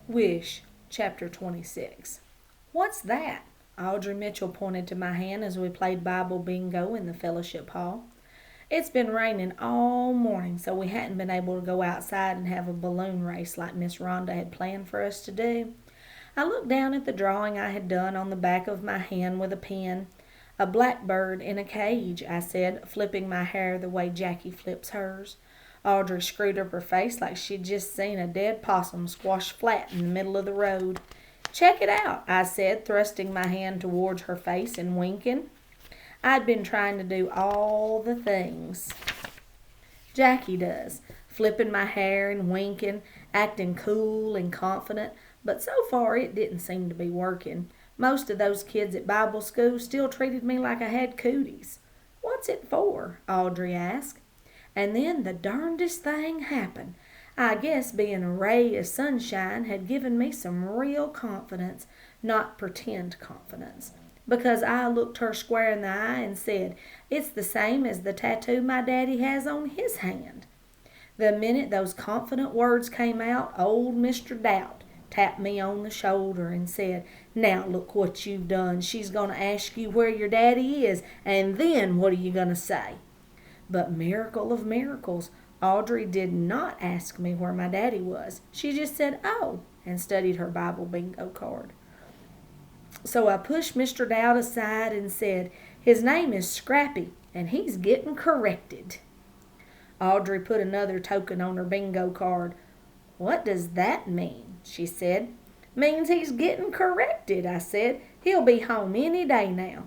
Wish, Chapter 26. What's that? Audrey Mitchell pointed to my hand as we played Bible bingo in the fellowship hall. It's been raining all morning, so we hadn't been able to go outside and have a balloon race like Miss Rhonda had planned for us to do. I looked down at the drawing I had done on the back of my hand with a pen. A blackbird in a cage, I said, flipping my hair the way Jackie flips hers. Audrey screwed up her face like she'd just seen a dead possum squashed flat in the middle of the road. Check it out, I said, thrusting my hand towards her face and winking. I'd been trying to do all the things Jackie does, flipping my hair and winking, acting cool and confident, but so far it didn't seem to be working. Most of those kids at Bible school still treated me like I had cooties. What's it for? Audrey asked. And then the darndest thing happened. I guess being a ray of sunshine had given me some real confidence, not pretend confidence, because I looked her square in the eye and said, "It's the same as the tattoo my daddy has on his hand." The minute those confident words came out, old Mr. Doubt tapped me on the shoulder and said, "Now look what you've done. She's going to ask you where your daddy is, and then what are you going to say?" But miracle of miracles, Audrey did not ask me where my daddy was. She just said, "Oh," and studied her Bible bingo card. So I pushed Mr. Dowd aside and said, "His name is Scrappy, and he's getting corrected." Audrey put another token on her bingo card. "What does that mean?" she said. "Means he's getting corrected," I said. "He'll be home any day now."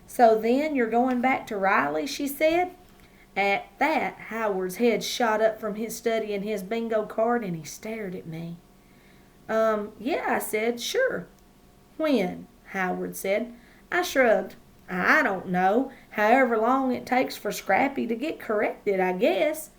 "So then you're going back to Riley," she said. At that, Howard's head shot up from his studying his bingo card, and he stared at me. Yeah, I said, "Sure." "When?" Howard said. I shrugged. "I don't know. However long it takes for Scrappy to get corrected, I guess."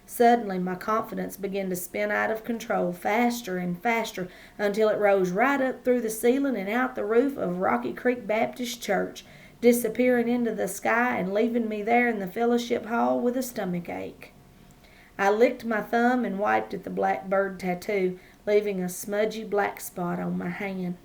Suddenly, my confidence began to spin out of control, faster and faster, until it rose right up through the ceiling and out the roof of Rocky Creek Baptist Church, disappearing into the sky and leaving me there in the fellowship hall with a stomach ache. I licked my thumb and wiped at the blackbird tattoo, leaving a smudgy black spot on my hand.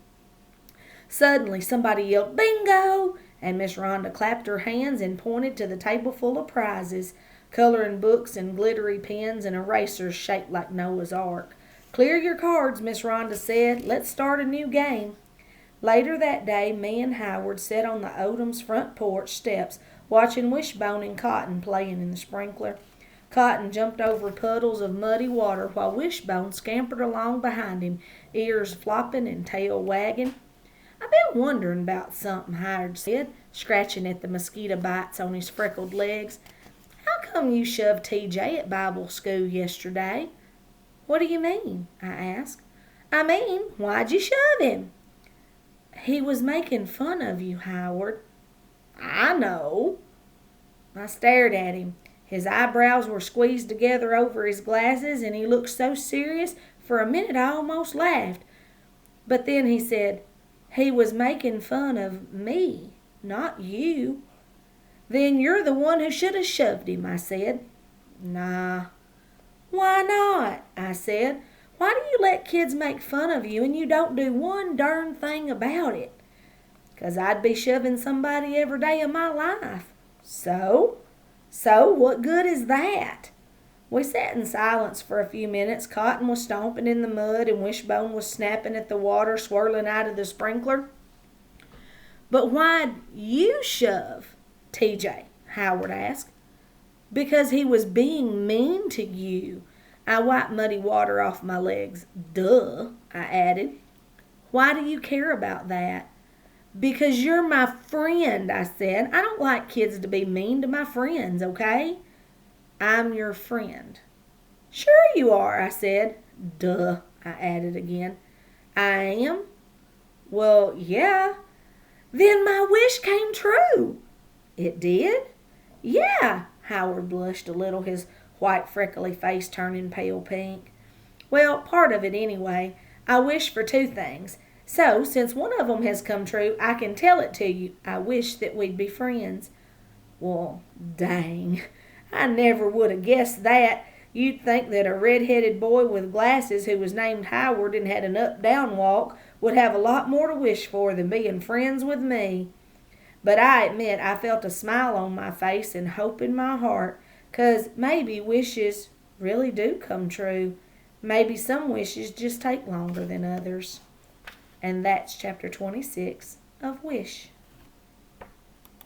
Suddenly somebody yelled, "Bingo!" and Miss Rhonda clapped her hands and pointed to the table full of prizes, coloring books and glittery pens and erasers shaped like Noah's Ark. "Clear your cards," Miss Rhonda said. "Let's start a new game." Later that day, me and Howard sat on the Odom's front porch steps watching Wishbone and Cotton playing in the sprinkler. Cotton jumped over puddles of muddy water while Wishbone scampered along behind him, ears flopping and tail wagging. "I've been wondering about something," Howard said, scratching at the mosquito bites on his freckled legs. "How come you shoved TJ at Bible school yesterday?" "What do you mean?" I asked. "I mean, why'd you shove him?" "He was making fun of you, Howard." "I know." I stared at him. His eyebrows were squeezed together over his glasses, and he looked so serious, for a minute I almost laughed. But then he said, "He was making fun of me, not you." "Then you're the one who should have shoved him," I said. "Nah." "Why not?" I said. "Why do you let kids make fun of you and you don't do one darn thing about it?" "'Cause I'd be shoving somebody every day of my life." So? So what good is that? We sat in silence for a few minutes. Cotton was stomping in the mud and Wishbone was snapping at the water swirling out of the sprinkler. "But why'd you shove TJ?" Howard asked. "Because he was being mean to you." I wiped muddy water off my legs. "Duh," I added. "Why do you care about that?" "Because you're my friend," I said. "I don't like kids to be mean to my friends, okay?" "I'm your friend." "Sure you are," I said. "Duh," I added again. "I am?" "Well, yeah." "Then my wish came true." "It did?" "Yeah." Howard blushed a little, his white freckly face turning pale pink. "Well, part of it anyway. I wish for two things. So, since one of them has come true, I can tell it to you. I wish that we'd be friends." "Well, dang. I never would have guessed that. You'd think that a red-headed boy with glasses who was named Howard and had an up-down walk would have a lot more to wish for than being friends with me. But I admit I felt a smile on my face and hope in my heart, 'cause maybe wishes really do come true. Maybe some wishes just take longer than others. And that's chapter 26 of Wish.